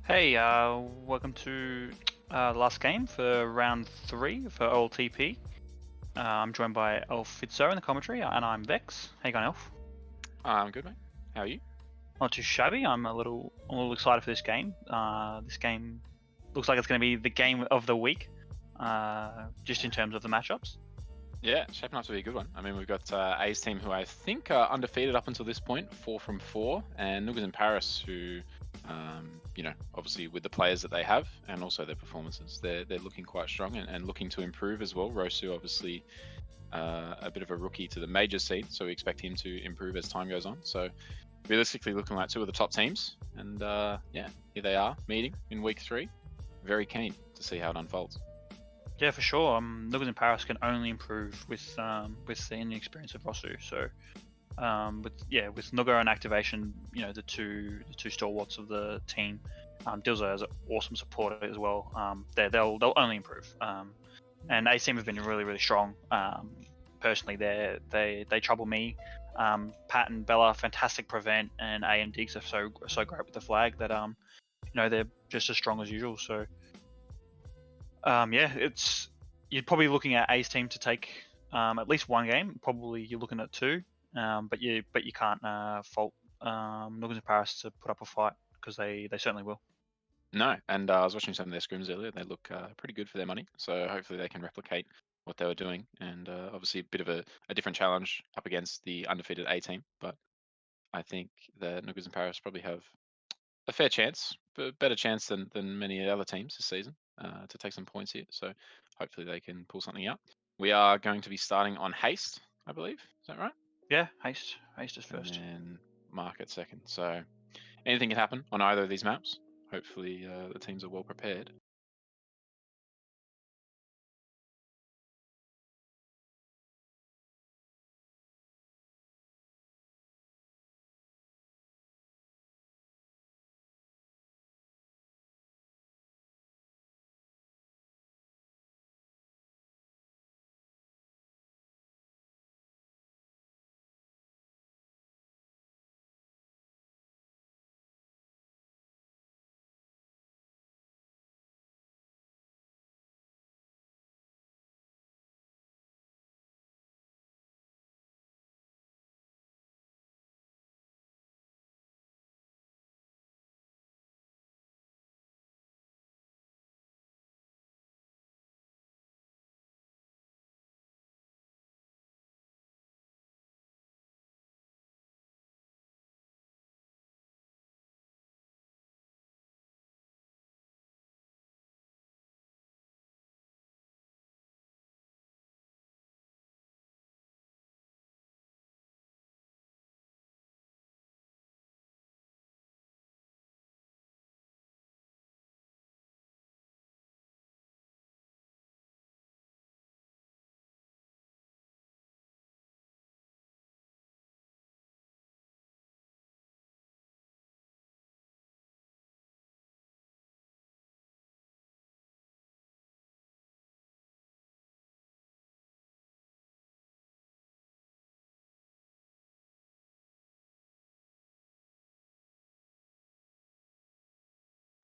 Hey, welcome to the last game for round 3 for OLTP. I'm joined by Elf Fitzo in the commentary, and I'm Vex. How you going, Elf? I'm good, mate. How are you? Not too shabby. I'm a little excited for this game. This game looks like it's going to be the game of the week, just in terms of the matchups. Yeah, shaping up to be a good one. I mean, we've got A's team, who I think are undefeated up until this point, 4 from 4, and Noogas in Paris, who, obviously with the players that they have and also their performances, they're looking quite strong and looking to improve as well. Rosu, obviously, a bit of a rookie to the major scene, so we expect him to improve as time goes on. So realistically, looking like 2 of the top teams, and here they are meeting in week 3. Very keen to see how it unfolds. Yeah, for sure. Noogas in Paris can only improve with the inexperience of Rosu. So, with Nooga and activation, the two stalwarts of the team, Dilza is an awesome supporter as well. They'll only improve. And A team have been really strong. Personally, they trouble me. Pat and Bella, fantastic prevent, and A and Diggs are so great with the flag that they're just as strong as usual. So. You're probably looking at A's team to take at least one game. Probably you're looking at 2, but you can't fault Noogas in Paris to put up a fight, because they certainly will. No, and I was watching some of their scrims earlier. They look pretty good for their money, so hopefully they can replicate what they were doing. And obviously a bit of a different challenge up against the undefeated A team, but I think the Noogas in Paris probably have a fair chance, but better chance than many other teams this season to take some points here. So hopefully they can pull something out. We are going to be starting on Haste, I believe. Is that right? Yeah, Haste is And first. then Market second. So anything can happen on either of these maps. Hopefully the teams are well prepared.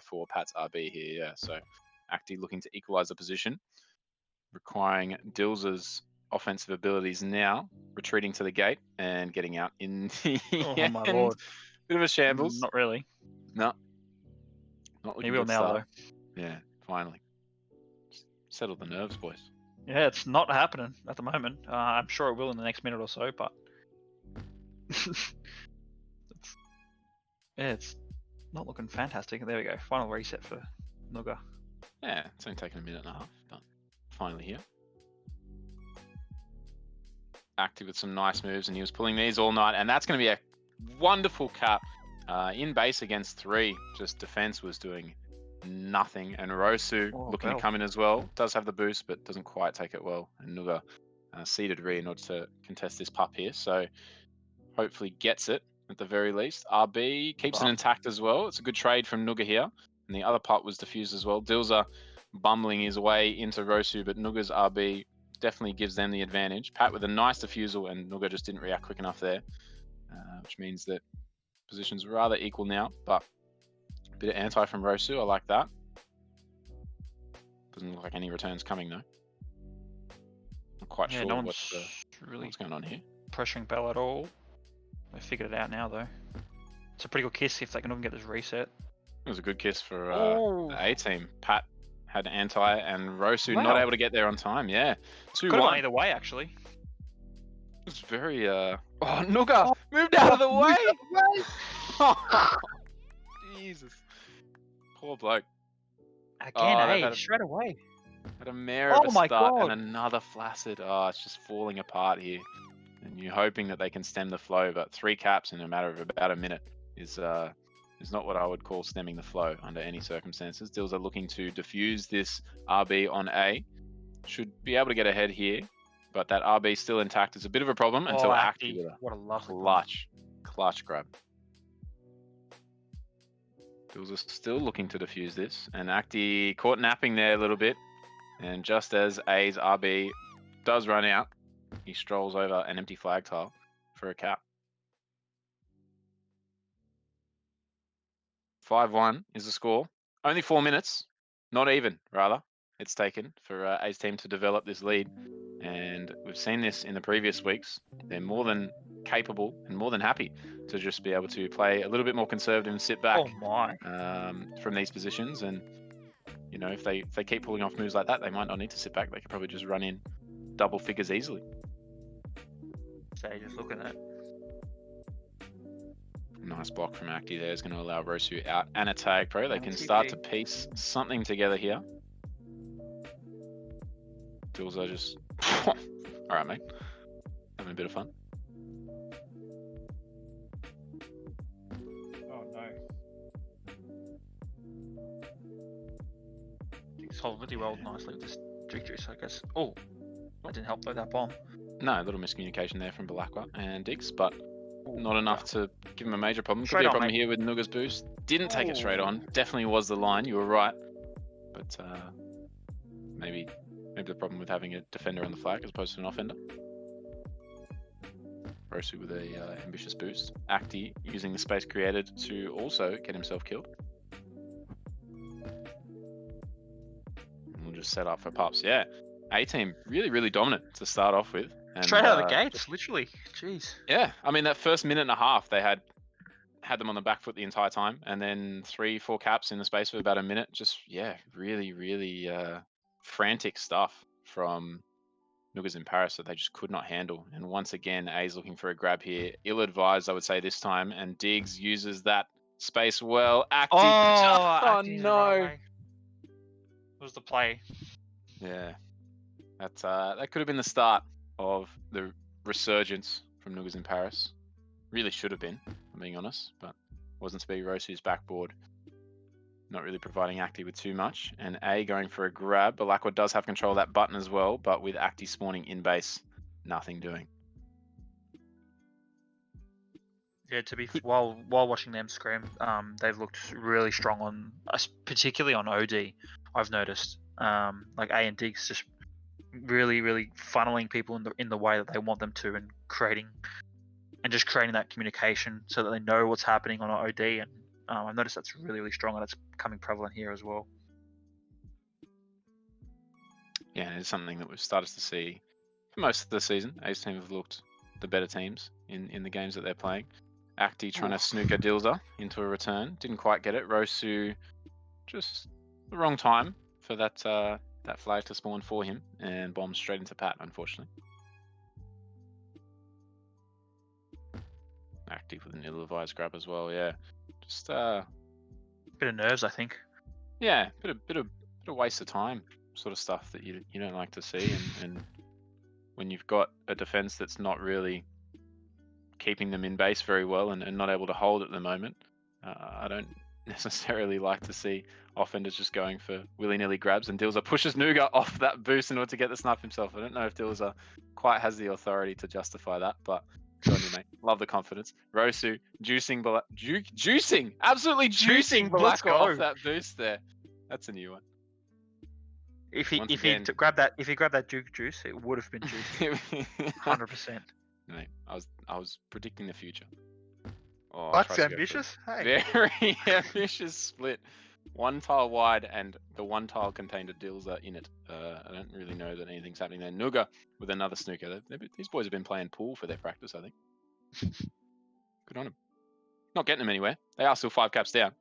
For Pat's RB here, yeah. So Acti looking to equalize the position, requiring Dilza's offensive abilities now, retreating to the gate and getting out in the Oh my end. lord! Bit of a shambles. Not really. No, not He looking will good now start. though. Yeah, finally. Settle the nerves, boys. Yeah, it's not happening at the moment. I'm sure it will in the next minute or so, but it's not looking fantastic. There we go. Final reset for Nooga. Yeah, it's only taken a minute and a half, but finally here. Active with some nice moves, and he was pulling these all night, and that's going to be a wonderful cap in base against 3. Just defense was doing nothing, and Rosu looking to come in as well. Does have the boost, but doesn't quite take it well. And Nooga seeded Rhea in order to contest this pup here, so hopefully gets it at the very least. RB keeps it intact as well. It's a good trade from Nooga here, and the other pup was diffused as well. Dilza bumbling his way into Rosu, but Nooga's RB definitely gives them the advantage. Pat with a nice defusal, and Nooga just didn't react quick enough there, which means that positions are rather equal now, but bit of anti from Rosu. I like that. Doesn't look like any returns coming though. Not quite Yeah, sure no what's one's really going on here. pressuring Bell at all. They figured it out now though. It's a pretty good kiss if they can even get this reset. It was a good kiss for the A team. Pat had anti and Rosu not Wow. able to get there on time. Yeah, Could have gone 2-1. either way actually. It's very oh, Noogas moved out of the way. Jesus, poor bloke. Again, they've had straight away. a mare of a my start God. and another flaccid. Oh, it's just falling apart here. And you're hoping that they can stem the flow, but 3 caps in a matter of about a minute is not what I would call stemming the flow under any circumstances. Dills are looking to diffuse this RB on A. Should be able to get ahead here, but that RB still intact is a bit of a problem until Acti with What a a lovely clutch grab. Dills are still looking to diffuse this, and Acti caught napping there a little bit, and just as A's RB does run out, he strolls over an empty flag tile for a cap. 5-1 is the score. Only 4 minutes, not even, rather, it's taken for A's team to develop this lead. And we've seen this in the previous weeks. They're more than capable and more than happy to just be able to play a little bit more conservative and sit back from these positions. And, you know, if they keep pulling off moves like that, they might not need to sit back. They could probably just run in double figures easily. So just looking at it. Nice block from Acti there is going to allow Rosu out and a tag pro. They can start to piece something together here. Dills are just... All right, mate. Having a bit of fun. Oh, no. It's held really well nicely with this juice, I guess. Oh, that didn't help though, that bomb. No, a little miscommunication there from Balakwa and Diggs, but not enough to give him a major problem. Could Straight be a on, problem mate. here with Noogas boost. Didn't take it straight on. Definitely was the line. You were right. But maybe the problem with having a defender on the flag as opposed to an offender. Rosu with a ambitious boost. Acti using the space created to also get himself killed. And we'll just set up for pups. Yeah, A team really, really dominant to start off with. And, straight out of the gates, literally. Jeez. Yeah, I mean that first minute and a half they had them on the back foot the entire time, and then 3-4 caps in the space of about a minute. Just really, really frantic stuff from Noogas in Paris that they just could not handle. And once again, A's looking for a grab here. Ill-advised, I would say this time, and Diggs uses that space well. Acti. Oh no! It was the play. Yeah, that could have been the start of the resurgence from Noogas in Paris. Really should have been, I'm being honest, but wasn't to be. Rosu's backboard not really providing Acti with too much, and A going for a grab. Balakwa does have control of that button as well, but with Acti spawning in base, nothing doing. Yeah, to be while watching them scrim, they've looked really strong on, particularly on OD. I've noticed, like A and Diggs just really, really funneling people in the way that they want them to, and creating that communication so that they know what's happening on OD. And I've noticed that's really, really strong, and it's becoming prevalent here as well. Yeah, it's something that we've started to see for most of the season. A's team have looked the better teams in the games that they're playing. Acti trying to snooker Dilza into a return. Didn't quite get it. Rosu just the wrong time for that flag to spawn for him, and bombs straight into Pat, unfortunately. Active with an ill-advised grab as well. Yeah, just bit of nerves, I think. Yeah, bit of waste of time sort of stuff that you don't like to see, and when you've got a defense that's not really keeping them in base very well and not able to hold at the moment, I don't necessarily like to see offenders just going for willy-nilly grabs, and Dilza pushes Nooga off that boost in order to get the snipe himself. I don't know if Dilza quite has the authority to justify that, but good on you, mate. Love the confidence. Rosu absolutely juicing Balakwa off that boost there. That's a new one. If he grabbed that Duke juice, it would have been juicy. 100%. Mate, I was predicting the future. Oh, That's tries to go for ambitious. a Hey. very ambitious split. One tile wide, and the one tile contained a Dilzer in it. I don't really know that anything's happening there. Nooga with another snooker. These boys have been playing pool for their practice, I think. Good on them. Not getting them anywhere. They are still 5 caps down.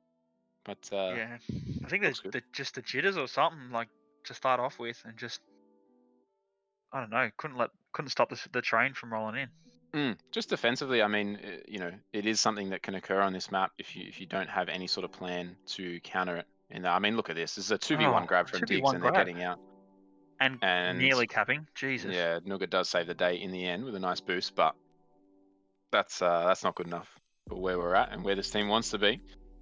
But Yeah, I think looks there's good. just the jitters or something like to start off with, and just I don't know, couldn't stop the train from rolling in. Just defensively, I mean, it is something that can occur on this map if you don't have any sort of plan to counter it. And I mean, look at this. This is a 2v1 grab from Diggs, 2v1 and they're grab. getting out. And nearly capping. Jesus. Yeah, Nooga does save the day in the end with a nice boost, but that's not good enough for where we're at and where this team wants to be.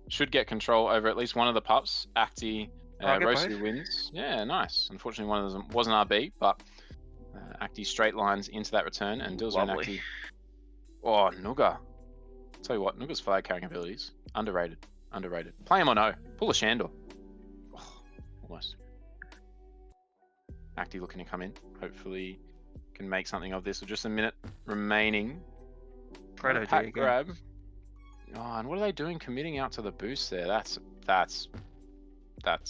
Should get control over at least one of the pups. Acti, Rosu wins. Yeah, nice. Unfortunately, one of them wasn't RB, but Acti straight lines into that return, and Dilzer and Acti. Oh, Nooga. Tell you what, Nooga's flag carrying abilities underrated. Play him on O. Pull a Shandor. Oh, almost. Acti looking to come in. Hopefully can make something of this with just a minute remaining. Pack grab. Oh, and what are they doing committing out to the boost there? That's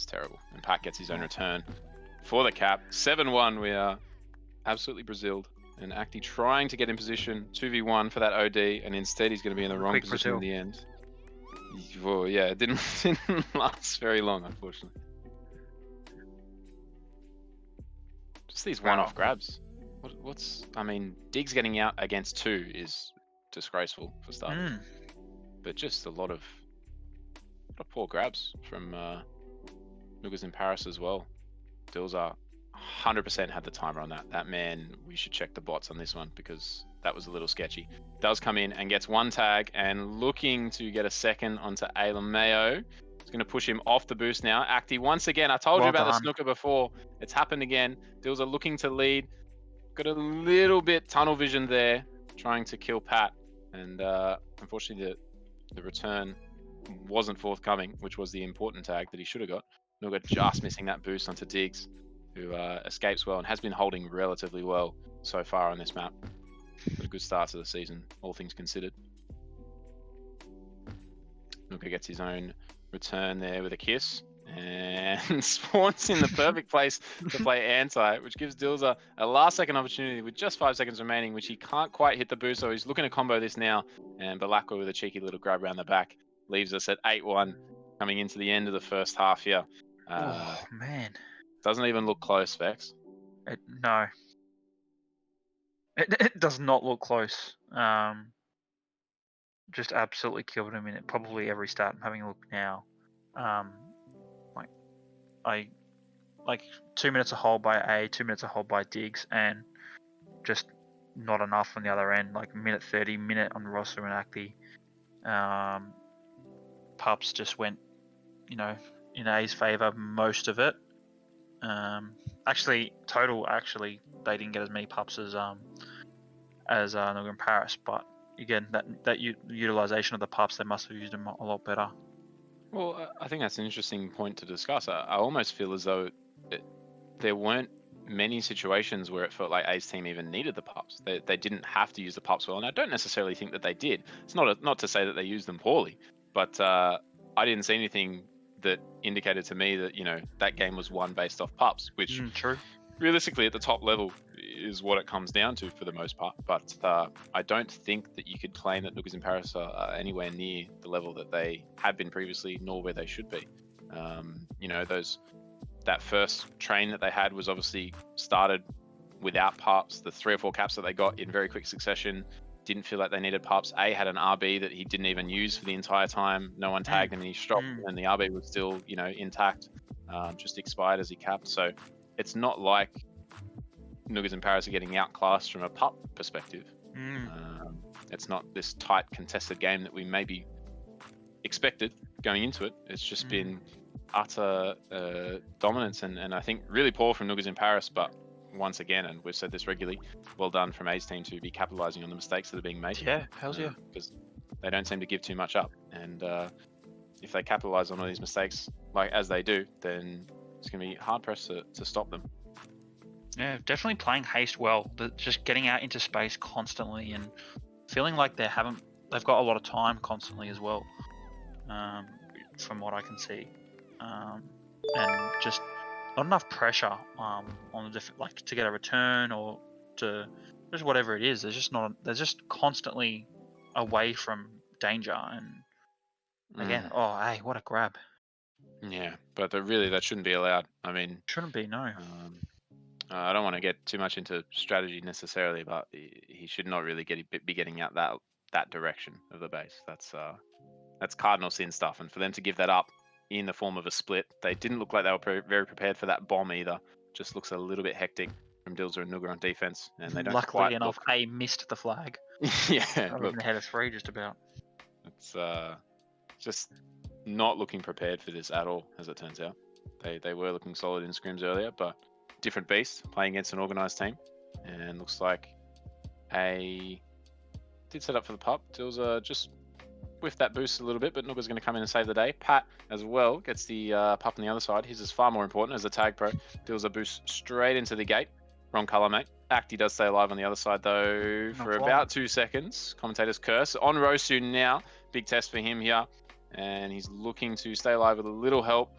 terrible. And Pat gets his own return for the cap. 7-1, we are absolutely Braziled. And Acti trying to get in position 2v1 for that OD, and instead he's going to be in the wrong position in the end. Well, yeah, it didn't last very long, unfortunately. Just these one-off grabs. I mean, Diggs getting out against 2 is disgraceful for starters. But just a lot of poor grabs from Noogas in Paris as well. Dilzer 100% had the timer on that. That man, we should check the bots on this one because that was a little sketchy. Does come in and gets 1 tag and looking to get a second onto Alameo. It's going to push him off the boost now. Acti once again. I told you about the snooker before. It's happened again. Dilzer looking to lead. Got a little bit tunnel vision there, trying to kill Pat. And unfortunately, the return wasn't forthcoming, which was the important tag that he should have got. Nooga just missing that boost onto Diggs, who escapes well and has been holding relatively well so far on this map. Got a good start to the season, all things considered. Nooga gets his own return there with a kiss and spawns in the perfect place to play anti, which gives Dilzer a last second opportunity with just 5 seconds remaining, which he can't quite hit the boost, so he's looking to combo this now. And Balakwa with a cheeky little grab around the back leaves us at 8-1 coming into the end of the first half here. Oh, man. Doesn't even look close, Vex. No. It does not look close. Just absolutely killed him in it. Probably every stat. I'm having a look now. Like 2 minutes a hold by A, 2 minutes a hold by Diggs, and just not enough on the other end. Like minute 30, minute on Rosu and Acti. Pups just went, in A's favour most of it. Actually, they didn't get as many pups as Nooga in Paris, but again, that utilization of the pups, they must have used them a lot better. Well, I think that's an interesting point to discuss. I almost feel as though there weren't many situations where it felt like A's team even needed the pups. They didn't have to use the pups well, and I don't necessarily think that they did. It's not to say that they used them poorly, but I didn't see anything that indicated to me that that game was won based off pups, which true. Realistically at the top level is what it comes down to for the most part. But I don't think that you could claim that Noogas in Paris are anywhere near the level that they have been previously, nor where they should be. That first train that they had was obviously started without pups. The 3 or 4 caps that they got in very quick succession didn't feel like they needed pups. A had an RB that he didn't even use for the entire time. No one tagged him, and he stopped, and the RB was still, intact, just expired as he capped. So it's not like Noogas in Paris are getting outclassed from a pup perspective. It's not this tight contested game that we maybe expected going into it. It's just been utter dominance and I think really poor from Noogas in Paris, but once again, and we've said this regularly, well done from A's team to be capitalizing on the mistakes that are being made. Yeah, hells yeah. Because they don't seem to give too much up, and if they capitalize on all these mistakes like as they do, then it's going to be hard pressed to stop them. Yeah, definitely playing Haste well, but just getting out into space constantly and feeling like they haven't they've got a lot of time constantly as well, from what I can see, and just not enough pressure on the like to get a return or to just whatever it is. They're just constantly away from danger, and again, oh hey, what a grab! Yeah, but that shouldn't be allowed. I mean, Shouldn't be, no. I don't want to get too much into strategy necessarily, but he should not really be getting out that direction of the base. That's cardinal sin stuff, and for them to give that up in the form of a split, they didn't look like they were very prepared for that bomb either. Just looks a little bit hectic from Dilza and Nooga on defense, and they don't Luckily quite enough, A missed the flag. Yeah, Look, ahead of 3 just about. It's just not looking prepared for this at all, as it turns out. They were looking solid in scrims earlier, but different beast playing against an organised team, and looks like A did set up for the pup. Dilza just whiffed that boost a little bit, but Nooga's going to come in and save the day. Pat as well gets the pup on the other side. His is far more important as a tag pro. Dilza boost straight into the gate. Wrong colour, mate. Acti does stay alive on the other side, though, for about 2 seconds. Commentator's curse on Rosu now. Big test for him here. And he's looking to stay alive with a little help.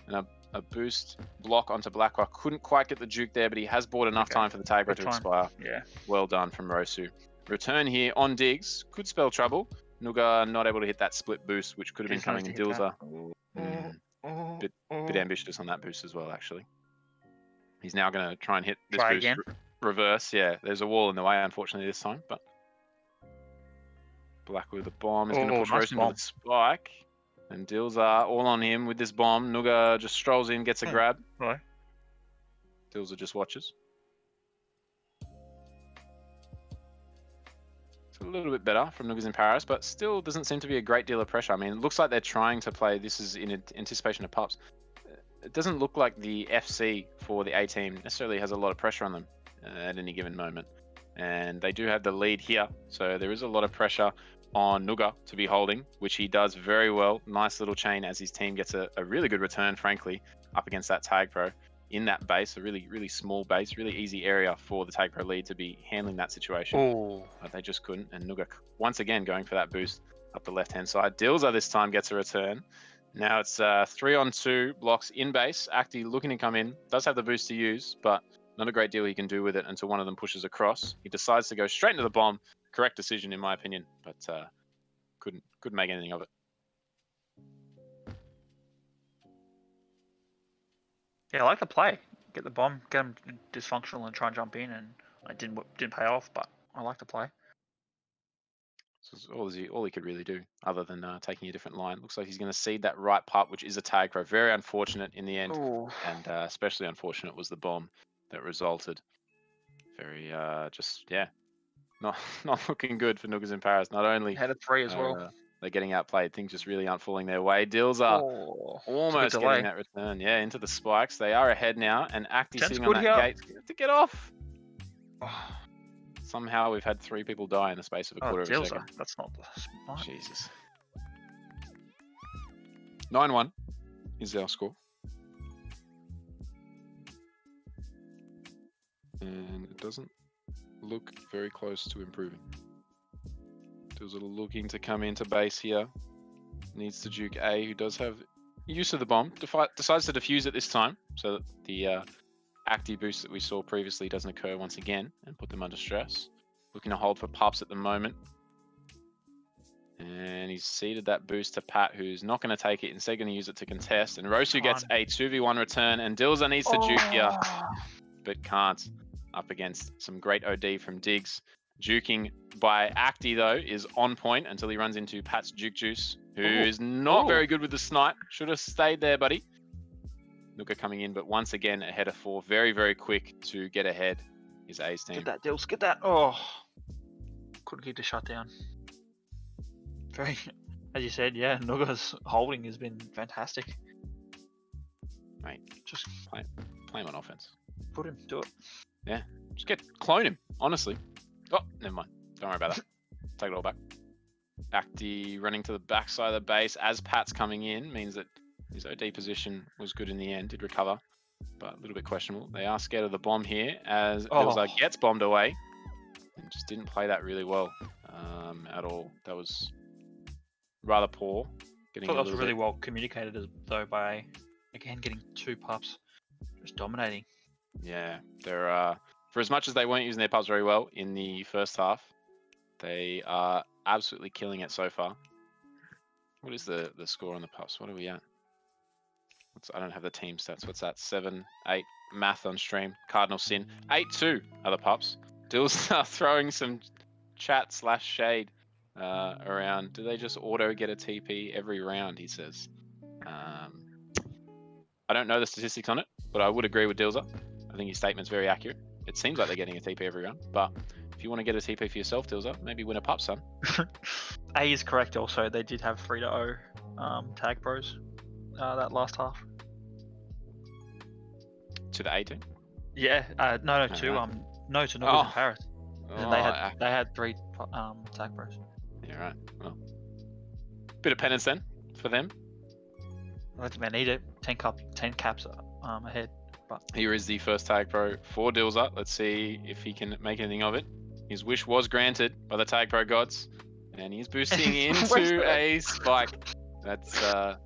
And a boost block onto Blackrock. Couldn't quite get the juke there, but he has bought enough time for the tag to expire. Yeah. Well done from Rosu. Return here on Diggs. Could spell trouble. Nooga not able to hit that split boost, which could have been coming in Dilza. Bit ambitious on that boost as well, actually. He's now going to try and hit this boost again. Reverse. Yeah, there's a wall in the way, unfortunately, this time. But Black with a bomb is going to push Rosu with a spike. And Dilza all on him with this bomb. Nooga just strolls in, gets a grab. Right. Dilza just watches. It's a little bit better from Noogas in Paris, but still doesn't seem to be a great deal of pressure. I mean, it looks like they're trying to play. This is in anticipation of pups. It doesn't look like the FC for the A team necessarily has a lot of pressure on them at any given moment. And they do have the lead here, so there is a lot of pressure on Nooga to be holding, which he does very well. Nice little chain as his team gets a really good return, frankly, up against that tag pro in that base, a really small base, really easy area for the tag pro lead to be handling that situation. But they just couldn't, and Nooga once again going for that boost up the left-hand side. Dilza this time gets a return. Now it's 3-on-2 blocks in base. Acti looking to come in, does have the boost to use, but not a great deal he can do with it until one of them pushes across. He decides to go straight into the bomb. Correct decision in my opinion, but couldn't make anything of it. Yeah, I like the play. Get the bomb, get him dysfunctional, and try and jump in, and it didn't pay off. But I like the play. So all he could really do, other than taking a different line. Looks like he's going to seed that right pup, which is a tag pro. Very unfortunate in the end, and especially unfortunate was the bomb that resulted. Very not looking good for Noogas in Paris. Not only had a 3 as well. They're getting outplayed. Things just really aren't falling their way. Dilza almost getting that return. Yeah, into the spikes. They are ahead now, and Acti sitting on that gate to get off. Somehow we've had 3 people die in the space of a quarter of a second. That's not smart. Jesus. 9-1 is our score. And it doesn't look very close to improving. Dilza looking to come into base here. Needs to juke A, who does have use of the bomb. Decides to defuse it this time, so that the Acti boost that we saw previously doesn't occur once again and put them under stress. Looking to hold for pups at the moment. And he's seeded that boost to Pat, who's not going to take it. Instead, going to use it to contest. And Rosu gets a 2v1 return, and Dilza needs to juke here, but can't. Up against some great OD from Diggs. Juking by Acti, though, is on point until he runs into Pat's Juke Juice, who is not very good with the snipe. Should have stayed there, buddy. Nooga coming in, but once again, ahead of 4. Very, very quick to get ahead is A's team. Get that, Dills. Get that. Couldn't keep the shutdown. Very, as you said, yeah, Nooga's holding has been fantastic. Mate, just play him on offense. Put him, do it. Yeah, just clone him, honestly. Oh, never mind. Don't worry about that. Take it all back. Acti running to the backside of the base as Pat's coming in means that his OD position was good in the end, did recover, but a little bit questionable. They are scared of the bomb here as Dilza gets bombed away and just didn't play that really well. at all. That was rather poor. I thought that was really well communicated though by, again, getting 2 pups, just dominating. Yeah, they're for as much as they weren't using their pups very well in the first half, they are absolutely killing it so far. What is the score on the pups? What are we at? I don't have the team stats. What's that? 7, 8. Math on stream. Cardinal Sin. 8-2 are the pups. Dills are throwing some chat/shade around. Do they just auto get a TP every round? He says. I don't know the statistics on it, but I would agree with Dilzer. I think his statement's very accurate. It seems like they're getting a TP every round, but if you want to get a TP for yourself, Dilzer, maybe win a pup, son. A is correct also. They did have 3-0 tag pros that last half. To the 18? Yeah, no, to Noogas in Paris. And they had 3 tag pros. Yeah, right. Well, bit of penance then for them. I don't think they need it. 10 caps ahead. But here is the first tag pro for Dilzer. Let's see if he can make anything of it. His wish was granted by the tag pro gods, and he's boosting into a spike. That's a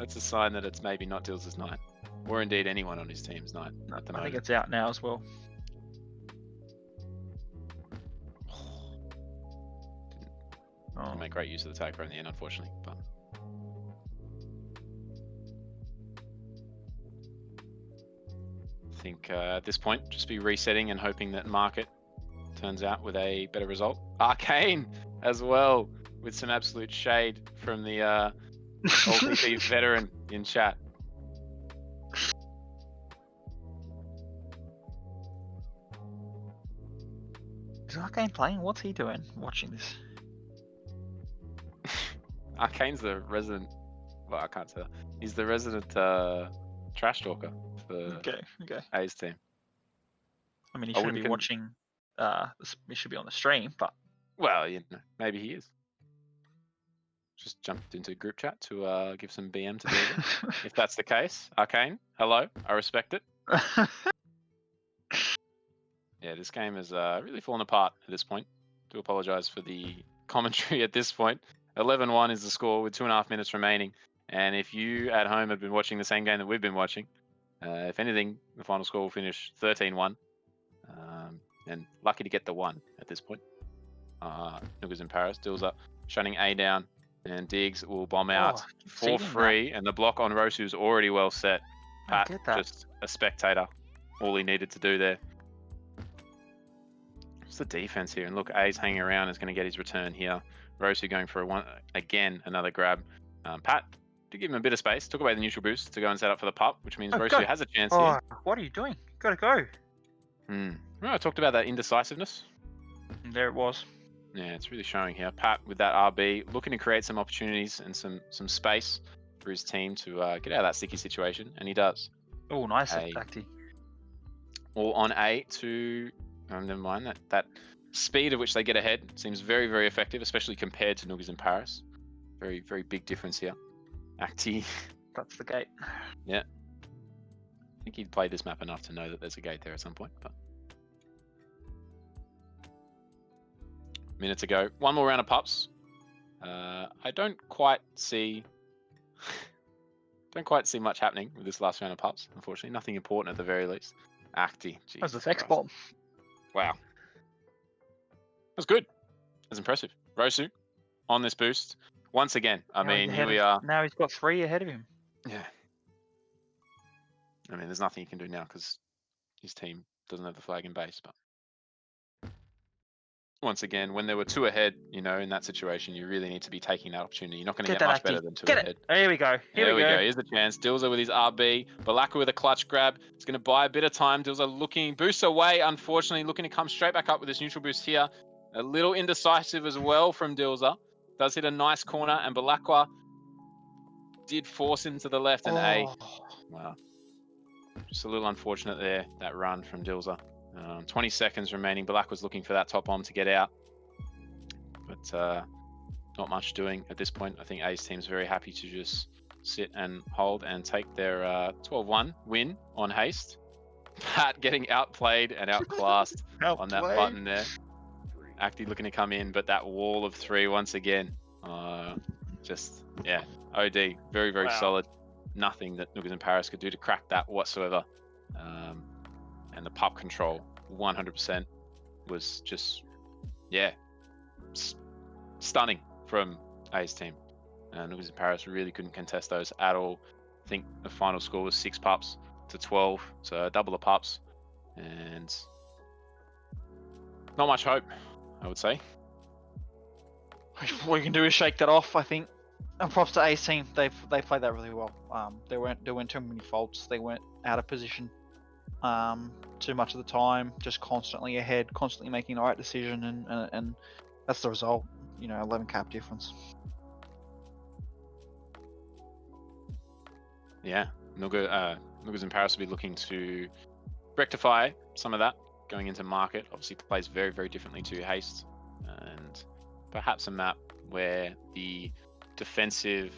sign that it's maybe not Dilzer's night, or indeed anyone on his team's night at the moment. I think it's out now as well. Didn't make great use of the tag pro in the end, unfortunately. But I think at this point, just be resetting and hoping that Market turns out with a better result. Arcane as well, with some absolute shade from the OLTP veteran in chat. Is Arcane playing? What's he doing watching this? Arcane's the resident, well, I can't tell. He's the resident trash talker for A's team. I mean, he shouldn't be watching, he should be on the stream, but... Well, you know, maybe he is. Just jumped into group chat to give some BM to David. If that's the case, Arcane, hello, I respect it. Yeah, this game has really fallen apart at this point. Do apologize for the commentary at this point. 11-1 is the score with 2.5 minutes remaining. And if you at home have been watching the same game that we've been watching, if anything, the final score will finish 13-1. And lucky to get the 1 at this point. Noogas in Paris, Dills up, shutting A down, and Diggs will bomb out for free. And the block on Rosu is already well set. Pat, just a spectator. All he needed to do there. It's the defense here. And look, A's hanging around, is going to get his return here. Rosu going for another grab. Pat, to give him a bit of space, took away the neutral boost to go and set up for the pup, which means Rosu has a chance here. What are you doing? Gotta go. Remember I talked about that indecisiveness? There it was. Yeah, it's really showing here. Pat with that RB, looking to create some opportunities and some space for his team to get out of that sticky situation, and he does. Oh, nice tactic. All on A to, never mind, that speed at which they get ahead seems very, very effective, especially compared to Noogas in Paris. Very, very big difference here. Acti. That's the gate. Yeah. I think he'd played this map enough to know that there's a gate there at some point. But minutes ago, one more round of pups. I don't quite see much happening with this last round of pups. Unfortunately, nothing important at the very least. Acti. That's the sex bomb. Wow. That's good. That's impressive. Rosu on this boost. Once again, I mean, here we are. Now he's got 3 ahead of him. Yeah. I mean, there's nothing he can do now because his team doesn't have the flag in base. But once again, when there were 2 ahead, you know, in that situation, you really need to be taking that opportunity. You're not going to get much better than 2 ahead. Here we go. Here we go. Here's the chance. Dilzer with his RB. Balaka with a clutch grab. He's going to buy a bit of time. Dilzer looking, boosts away, unfortunately, looking to come straight back up with his neutral boost here. A little indecisive as well from Dilzer. Does hit a nice corner, and Balakwa did force into the left, and A. Wow. Just a little unfortunate there, that run from Dilzer. 20 seconds remaining. Balakwa's looking for that top bomb to get out. But not much doing at this point. I think A's team's very happy to just sit and hold and take their 12-1 win on Haste. Pat getting outplayed and outclassed on that button there. Acti looking to come in, but that wall of 3 once again. Just, yeah, OD, very, very solid. Nothing that Noogas and Paris could do to crack that whatsoever. And the pup control, 100%, was just, yeah, stunning from A's team. Noogas and Paris really couldn't contest those at all. I think the final score was 6 pups to 12, so double the pups. And not much hope, I would say. What you can do is shake that off, I think. And props to A's team. They played that really well. There weren't too many faults. They weren't out of position too much of the time. Just constantly ahead, constantly making the right decision, and that's the result. 11 cap difference. Yeah, Noogas and Paris will be looking to rectify some of that going into market. Obviously plays very, very differently to Haste, and perhaps a map where the defensive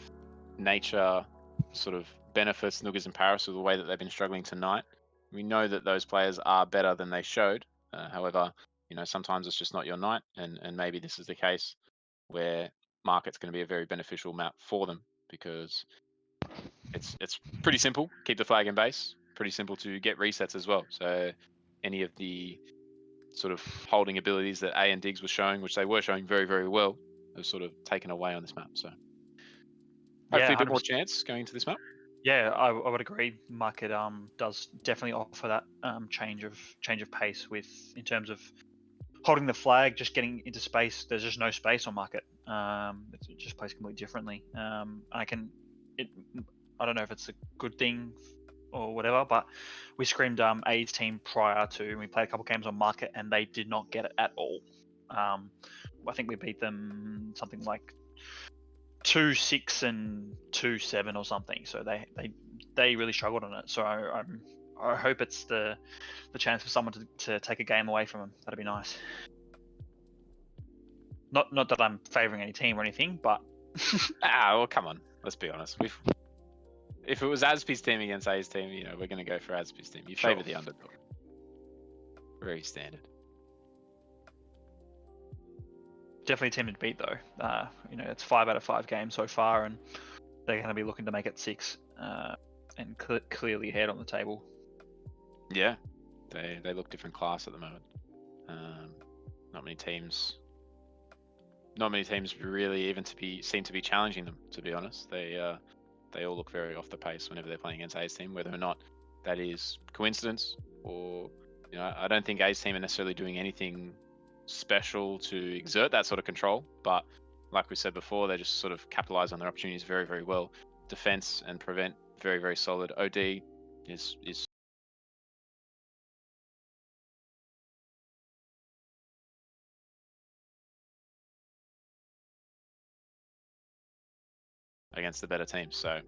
nature sort of benefits Noogas and Paris with the way that they've been struggling tonight. We know that those players are better than they showed. However, sometimes it's just not your night, and maybe this is the case where market's going to be a very beneficial map for them, because it's pretty simple. Keep the flag in base. Pretty simple to get resets as well. So any of the sort of holding abilities that A and Diggs were showing, which they were showing very, very well, have sort of taken away on this map. So hopefully a bit more chance going into this map. Yeah, I would agree. Market does definitely offer that change of pace in terms of holding the flag, just getting into space. There's just no space on market. It just plays completely differently. I don't know if it's a good thing or whatever, but we screamed A's team prior to, we played a couple games on market, and they did not get it at all. I think we beat them something like 2-6 and 2-7 or something. So they really struggled on it. So I hope it's the chance for someone to take a game away from them. That'd be nice. Not that I'm favouring any team or anything, but well, come on. Let's be honest. If it was Aspie's team against A's team, we're going to go for Aspie's team. You favour the underdog. Very standard. Definitely a team to beat, though. It's 5 out of 5 games so far, and they're going to be looking to make it 6 and clearly ahead on the table. Yeah, they look different class at the moment. Not many teams really even seem to be challenging them. To be honest, they all look very off the pace whenever they're playing against A's team. Whether or not that is coincidence or I don't think A's team are necessarily doing anything special to exert that sort of control, but like we said before, they just sort of capitalize on their opportunities very, very well. Defense and prevent, very, very solid. OD is against the better teams. So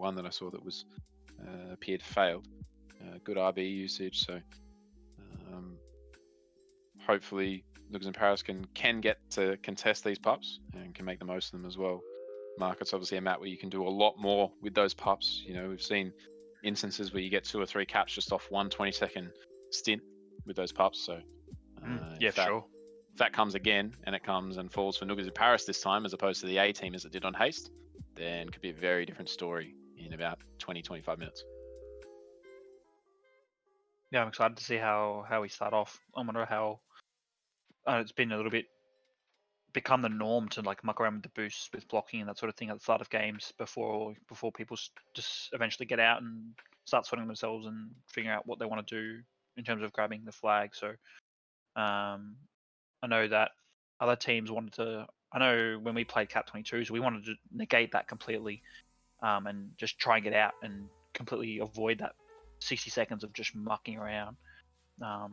one that I saw that was appeared failed. Good RB usage, so hopefully Noogas and Paris can get to contest these pups and can make the most of them as well. Market's obviously a map where you can do a lot more with those pups. You know, we've seen instances where you get 2 or 3 caps just off 1 20-second stint with those pups. So Yeah, sure. If that comes again, and it comes and falls for Noogas and Paris this time, as opposed to the A team as it did on Haste, then it could be a very different story in about 20-25 minutes. Yeah, I'm excited to see how we start off. I wonder how it's been a little bit become the norm to like muck around with the boosts with blocking and that sort of thing at the start of games before people just eventually get out and start sorting themselves and figuring out what they want to do in terms of grabbing the flag. So I know that other teams wanted to. I know when we played Cap 22s, we wanted to negate that completely and just try and get out and completely avoid that 60 seconds of just mucking around. I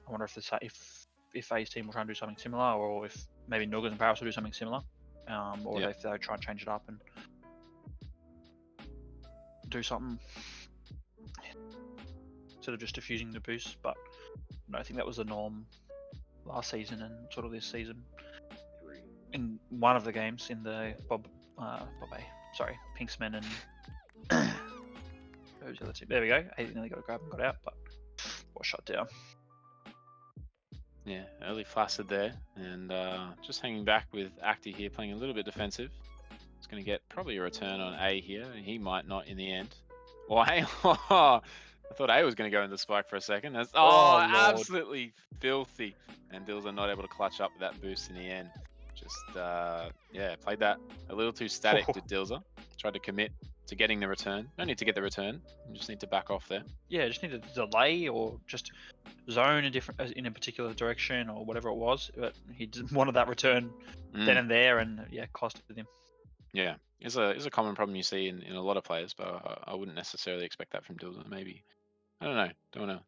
wonder if A's team will try and do something similar, or if maybe Noogas and Paris will do something similar, or if they'll try and change it up and do something instead of just diffusing the boost. But no, I think that was the norm last season and sort of this season. In one of the games in the Pinksman and who's the other team? There we go. He nearly got a grab and got out, but was shot down. Yeah, early flaccid there, and just hanging back with Acti here, playing a little bit defensive. He's going to get probably a return on A here, and he might not in the end. Or A, I thought A was going to go in the spike for a second. That's, absolutely filthy. And Dills are not able to clutch up with that boost in the end. Just, played that a little too static, did Dilser. Tried to commit to getting the return. No need to get the return. You just need to back off there. Yeah, just need to delay or just zone in a particular direction or whatever it was. But he wanted that return then and there, and costed him. Yeah, it's a common problem you see in a lot of players, but I wouldn't necessarily expect that from Dilser. Maybe, I don't know. Don't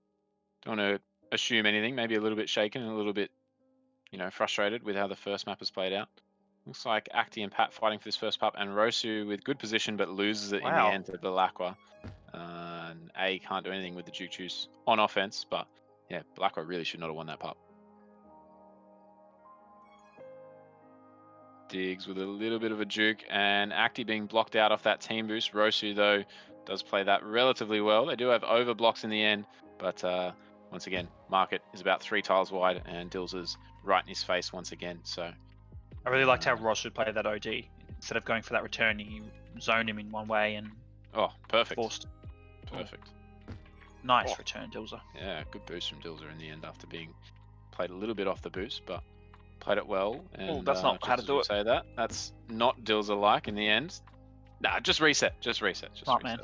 want to assume anything. Maybe a little bit shaken and a little bit, frustrated with how the first map has played out. Looks like Acti and Pat fighting for this first pup, and Rosu with good position but loses it in the end to Belacqua. And A can't do anything with the Juke Juice on offense, but yeah, Belacqua really should not have won that pup. Diggs with a little bit of a juke, and Acti being blocked out off that team boost. Rosu, though, does play that relatively well. They do have over blocks in the end, but once again, Market is about 3 tiles wide, and Dills is right in his face once again. So I really liked how Ross would play that OD. Instead of going for that return, he zoned him in one way and perfect. Forced. Perfect. Nice return, Dilser. Yeah, good boost from Dilser in the end after being played a little bit off the boost, but played it well. And that's not how to do it. Say that. That's not Dilser-like in the end. Nah, just reset. Smart man.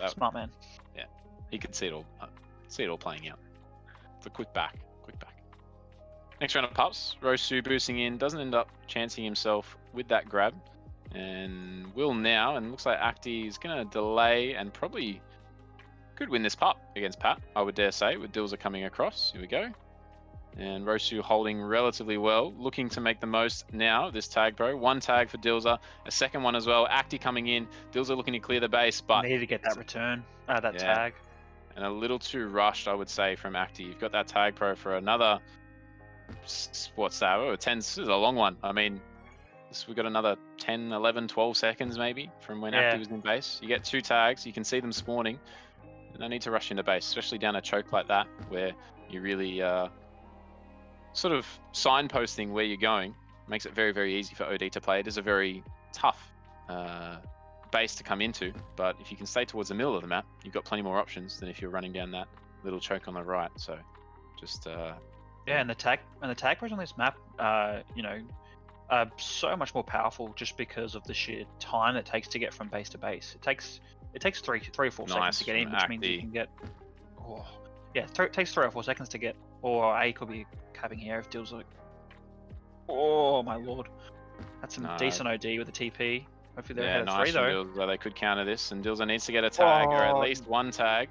Yeah, he could see it all playing out. It's a quick back. Next round of pups, Rosu boosting in, doesn't end up chancing himself with that grab, and will now, and looks like Acti is going to delay and probably could win this pup against Pat, I would dare say, with Dilser coming across. Here we go. And Rosu holding relatively well, looking to make the most now of this tag pro. 1 tag for Dilser, a second one as well. Acti coming in, Dilser looking to clear the base, but need to get that return, tag. And a little too rushed, I would say, from Acti. You've got that tag pro for another, what's that? 10, this is a long one. I mean, we've got another 10, 11, 12 seconds maybe from when Acti was in base. You get 2 tags, you can see them spawning. No need to rush into base, especially down a choke like that, where you really sort of signposting where you're going. Makes it very, very easy for OD to play. It is a very tough base to come into, but if you can stay towards the middle of the map, you've got plenty more options than if you're running down that little choke on the right. So just and the tag pros on this map are so much more powerful just because of the sheer time it takes to get from base to base. It takes 3 or 4 seconds to get in, which means you can get it takes 3 or 4 seconds to get, or A could be capping here if Dills like, oh my lord, that's some decent OD with the TP. Hopefully they're ahead of 3 though. Dilser, they could counter this, and Dilser needs to get a tag, or at least 1 tag.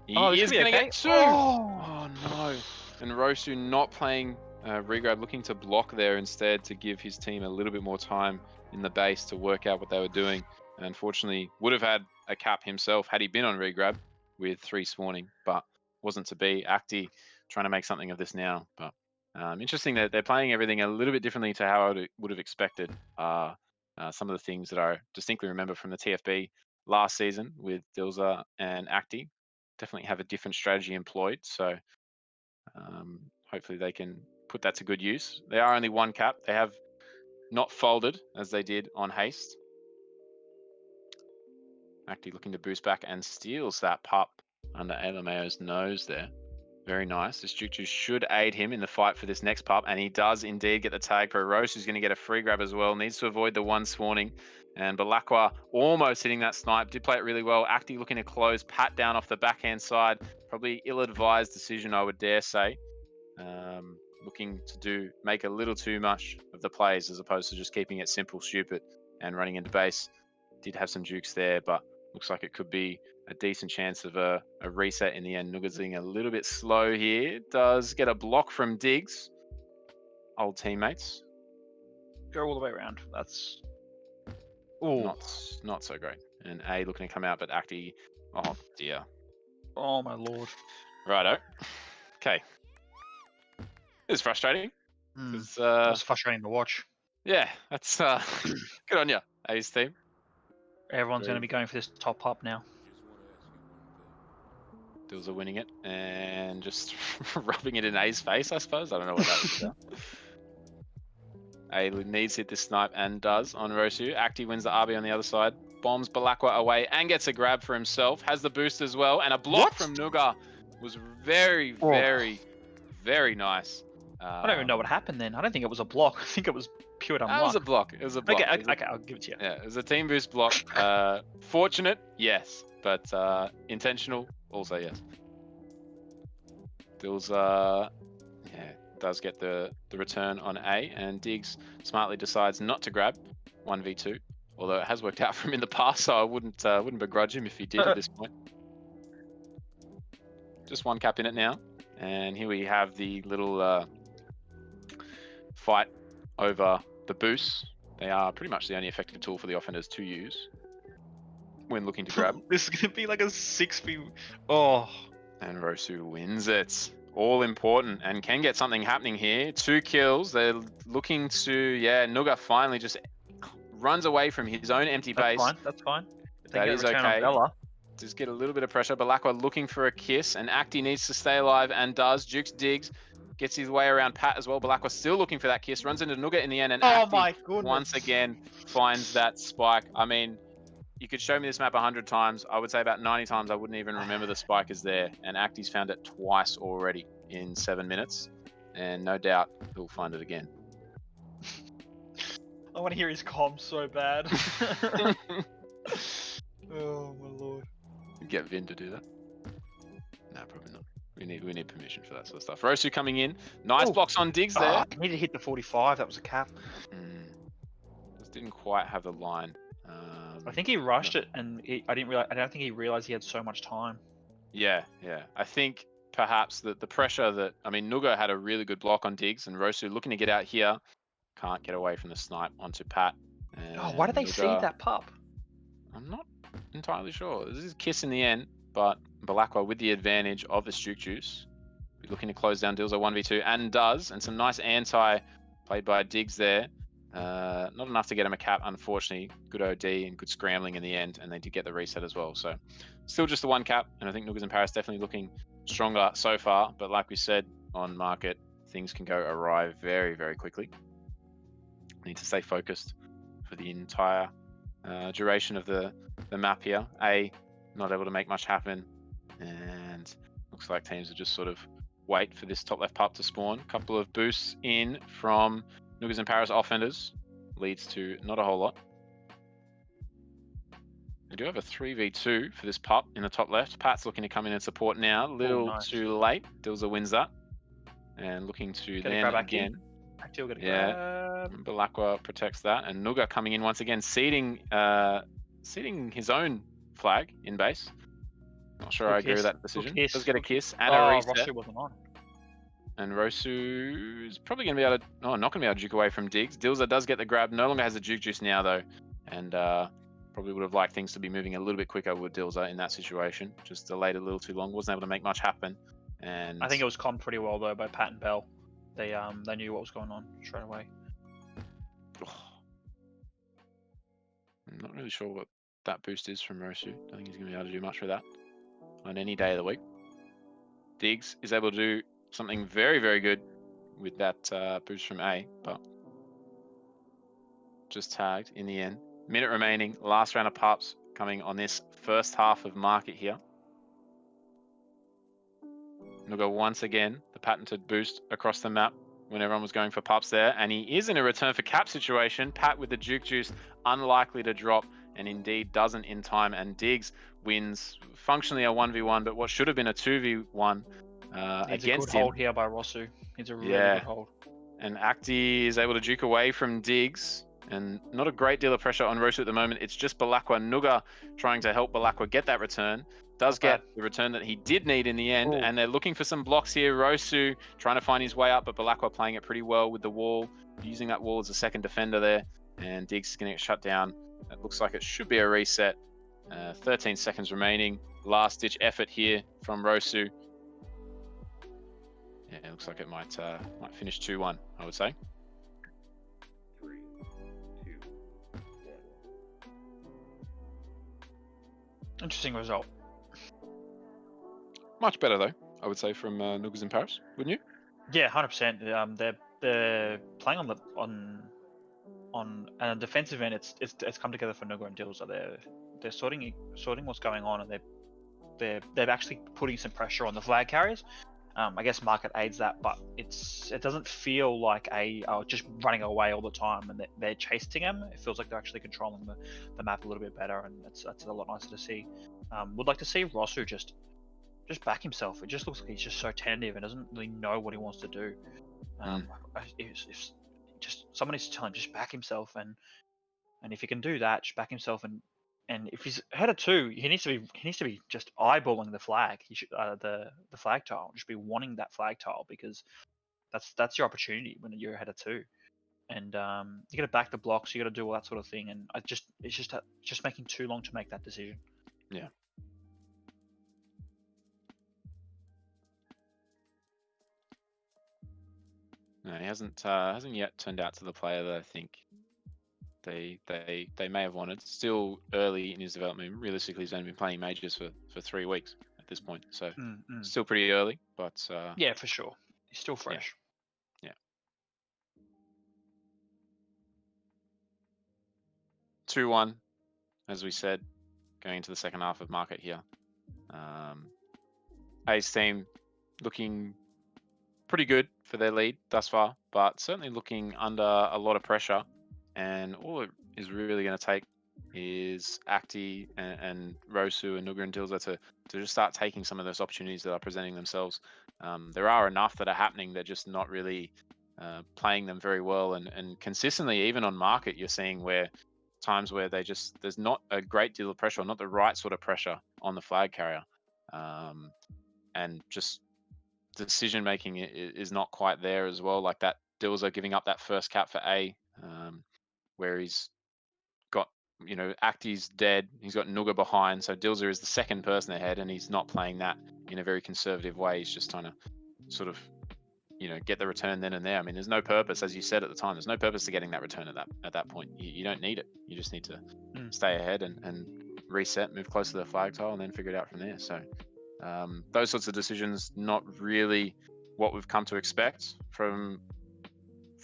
He is going to get 2! Oh no. And Rosu not playing regrab, looking to block there instead to give his team a little bit more time in the base to work out what they were doing. And unfortunately, would have had a cap himself had he been on regrab with 3 spawning, but wasn't to be. Acti trying to make something of this now, but interesting that they're playing everything a little bit differently to how I would have expected. Some of the things that I distinctly remember from the TFB last season with Dilza and Acti definitely have a different strategy employed. So hopefully they can put that to good use. They are only 1 cap. They have not folded as they did on Haste. Acti looking to boost back and steals that pup under Alamayo's nose there. Very nice. This Juke Juice should aid him in the fight for this next pup, and he does indeed get the tag pro. Roche is going to get a free grab as well. Needs to avoid the 1 spawning. And Balakwa almost hitting that snipe. Did play it really well. Acti looking to close Pat down off the backhand side. Probably ill-advised decision, I would dare say. Looking to make a little too much of the plays as opposed to just keeping it simple, stupid, and running into base. Did have some jukes there, but looks like it could be a decent chance of a reset in the end. Noogas being a little bit slow here. Does get a block from Diggs. Old teammates. Go all the way around. That's not so great. And A looking to come out, but Acti, oh dear. Oh my lord. Righto. Okay. It's frustrating. It was frustrating to watch. Yeah, that's good on you, A's team. Everyone's going to be going for this top pup now. Dills are winning it and just rubbing it in A's face, I suppose. I don't know what that was about. A needs to hit this snipe and does on Rosu. Acti wins the RB on the other side. Bombs Balakwa away and gets a grab for himself. Has the boost as well. And a block from Nooga was very, very nice. I don't even know what happened then. I don't think it was a block. I think it was pure dumb luck. It was a block. It was a block. Okay, I'll give it to you. Yeah, it was a team boost block. Fortunate, yes. But intentional, also yes. Dills, does get the return on A, and Diggs smartly decides not to grab 1v2. Although it has worked out for him in the past, so I wouldn't begrudge him if he did at this point. Just 1 cap in it now, and here we have the little fight over the boosts. They are pretty much the only effective tool for the offenders to use when looking to grab. This is going to be like a 6v. Oh. And Rosu wins it. All important and can get something happening here. 2 kills. They're looking to, Nooga finally just runs away from his own empty base. That's fine. That is okay. Just get a little bit of pressure. Balakwa looking for a kiss, and Acti needs to stay alive and does. Jukes Diggs gets his way around Pat as well. Balakwa still looking for that kiss. Runs into Nooga in the end, and Acti once again finds that spike. I mean, you could show me this map 100 times. I would say about 90 times I wouldn't even remember the spike is there. And Acti's found it twice already in 7 minutes. And no doubt he'll find it again. I want to hear his comm so bad. Oh my lord. Get Vin to do that? No, probably not. We need permission for that sort of stuff. Rosu coming in. Nice blocks on Diggs there. I need to hit the 45. That was a cap. Just didn't quite have the line. I think he rushed it, and I don't think he realized he had so much time. Yeah. I think perhaps the pressure that, Nooga had a really good block on Diggs, and Rosu looking to get out here, can't get away from the snipe onto Pat. Why did they see that pup? I'm not entirely sure. This is Kiss in the end, but Balakwa with the advantage of the Juke Juice. Looking to close down Dilza 1v2 and does, and some nice anti played by Diggs there. Not enough to get him a cap, unfortunately. Good OD and good scrambling in the end, and they did get the reset as well. So still just the 1 cap, and I think Noogas and Paris definitely looking stronger so far. But like we said on market, things can go awry very, very quickly. Need to stay focused for the entire duration of the map here. A, not able to make much happen, and looks like teams are just sort of wait for this top left pup to spawn. A couple of boosts in from Noogas and Paris offenders leads to not a whole lot. We do have a 3v2 for this pup in the top left. Pat's looking to come in and support now. A little too late. Dilza wins that. And looking to then again. Balakwa protects that. And Nooga coming in once again, seeding his own flag in base. Not sure I agree with that decision. Does get a kiss and a reset. Rosu wasn't on. And Rosu is probably going to be able to... not going to be able to juke away from Diggs. Dilza does get the grab. No longer has a juke juice now, though. And Probably would have liked things to be moving a little bit quicker with Dilzer in that situation. Just delayed a little too long. Wasn't able to make much happen. And I think it was commed pretty well though by Pat and Bell. They knew what was going on straight away. I'm not really sure what that boost is from Rosu. I think he's going to be able to do much with that on any day of the week. Diggs is able to do something very, very good with that boost from A, but just tagged in the end. Minute remaining, last round of pups coming on this first half of market here. Noogas once again, the patented boost across the map when everyone was going for pups there, and he is in a return for cap situation. Pat with the Duke Juice, unlikely to drop, and indeed doesn't in time, and Diggs wins functionally a 1v1, but what should have been a 2v1 It's against a good him. hold here by Rosu. It's a really good hold. And Acti is able to juke away from Diggs, and not a great deal of pressure on Rosu at the moment. It's just Balakwa. Noogas trying to help Balakwa get that return. Does get the return that he did need in the end, and they're looking for some blocks here. Rosu trying to find his way up, but Balakwa playing it pretty well with the wall, using that wall as a second defender there, and Diggs is going to get shut down. It looks like it should be a reset. 13 seconds remaining. Last-ditch effort here from Rosu. Yeah, it looks like it might finish 2-1, I would say. 3, 2, 1. Interesting result. Much better though, I would say, from Noogas in Paris, wouldn't you? Yeah, 100%. They're playing on a defensive end. It's come together for Noogas and Dilzer. They're sorting what's going on, and they're actually putting some pressure on the flag carriers. I guess market aids that, but it doesn't feel like just running away all the time and they're chasing him. It feels like they're actually controlling the map a little bit better, and that's a lot nicer to see. Would like to see Rosu just back himself. It just looks like he's just so tentative and doesn't really know what he wants to do. If just someone needs to tell him just back himself, and if he can do that, just back himself, and if he's ahead of 2, he needs to be just eyeballing the flag. He should the flag tile, just be wanting that flag tile, because that's your opportunity when you're ahead of 2. And you got to back the blocks, you got to do all that sort of thing, and it's just making too long to make that decision. Yeah. No, he hasn't yet turned out to the player that I think they may have wanted. Still early in his development. Realistically, he's only been playing majors for 3 weeks at this point, so still pretty early. But yeah, for sure, he's still fresh. Yeah. 2-1, as we said, going into the second half of market here. A's team looking pretty good for their lead thus far, but certainly looking under a lot of pressure. And all it is really going to take is Acti and Rosu and Noogas and Dilzer to just start taking some of those opportunities that are presenting themselves. There are enough that are happening. They're just not really playing them very well. And consistently, even on market, you're seeing times where there's not a great deal of pressure, or not the right sort of pressure on the flag carrier. And just decision making is not quite there as well. Like that Dilzer giving up that first cap for A, where he's got, Acti's dead, he's got Noogas behind, so Dilzer is the second person ahead, and he's not playing that in a very conservative way. He's just trying to sort of, get the return then and there. I mean, there's no purpose, as you said at the time, there's no purpose to getting that return at that point. You don't need it. You just need to stay ahead and reset, move closer to the flag tile, and then figure it out from there. So those sorts of decisions, not really what we've come to expect from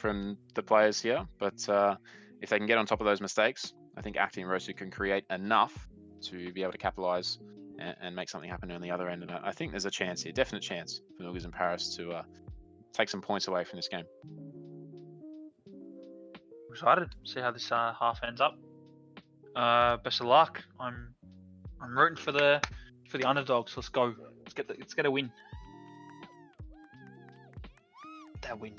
the players here, but if they can get on top of those mistakes, I think Acti and Rosu can create enough to be able to capitalize and make something happen on the other end. And I think there's a chance here, definite chance for Noogas in Paris to take some points away from this game. Excited to see how this half ends up. Best of luck. I'm rooting for the underdogs. Let's go. Let's get a win. That win.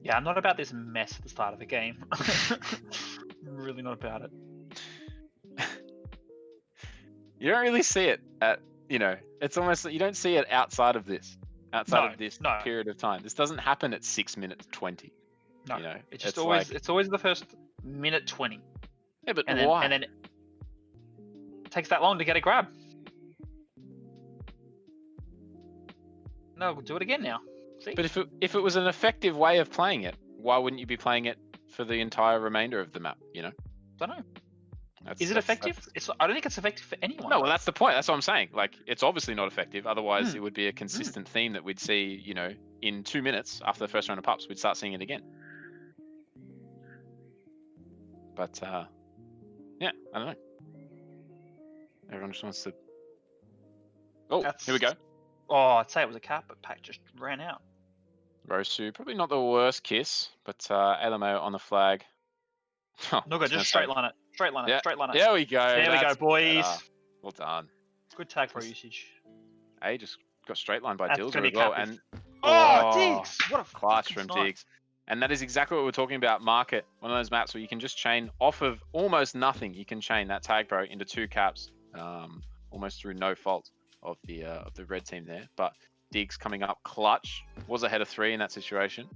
Yeah, I'm not about this mess at the start of the game. I'm really not about it. You don't really see it it's almost like you don't see it outside of this period of time. This doesn't happen at 6 minutes 20. No, You know, it's just it's always like- it's always the first minute 20, Yeah, but and then why? and then it takes that long to get a grab. No, we'll do it again now. See? But if it was an effective way of playing it, why wouldn't you be playing it for the entire remainder of the map? You know. Don't know. That's, Is it that's- effective? I don't think it's effective for anyone. No, well, that's the point. That's what I'm saying. Like, it's obviously not effective. Otherwise, Mm. it would be a consistent theme that we'd see, you know, in 2 minutes after the first round of pups, we'd start seeing it again. But, yeah, I don't know. Everyone just wants to... Oh, here we go. Oh, I'd say it was a cap, but Pack just ran out. Rosu, probably not the worst kiss, but LMO on the flag. Oh, I Nooga, was just gonna straight say- line it. Straight line it. Yeah, Straight line it. There we go. There we go, That's boys. better. Well done. Good tag pro Just- usage. A just got straight line by That's Dilzer gonna as be well. captive. And Oh, Diggs! What a clutch fucking from snipe. Diggs. And that is exactly what we're talking about. Market, one of those maps where you can just chain off of almost nothing. You can chain that tag pro into 2 caps, almost through no fault of the red team there. But Diggs coming up clutch, was ahead of 3 in that situation,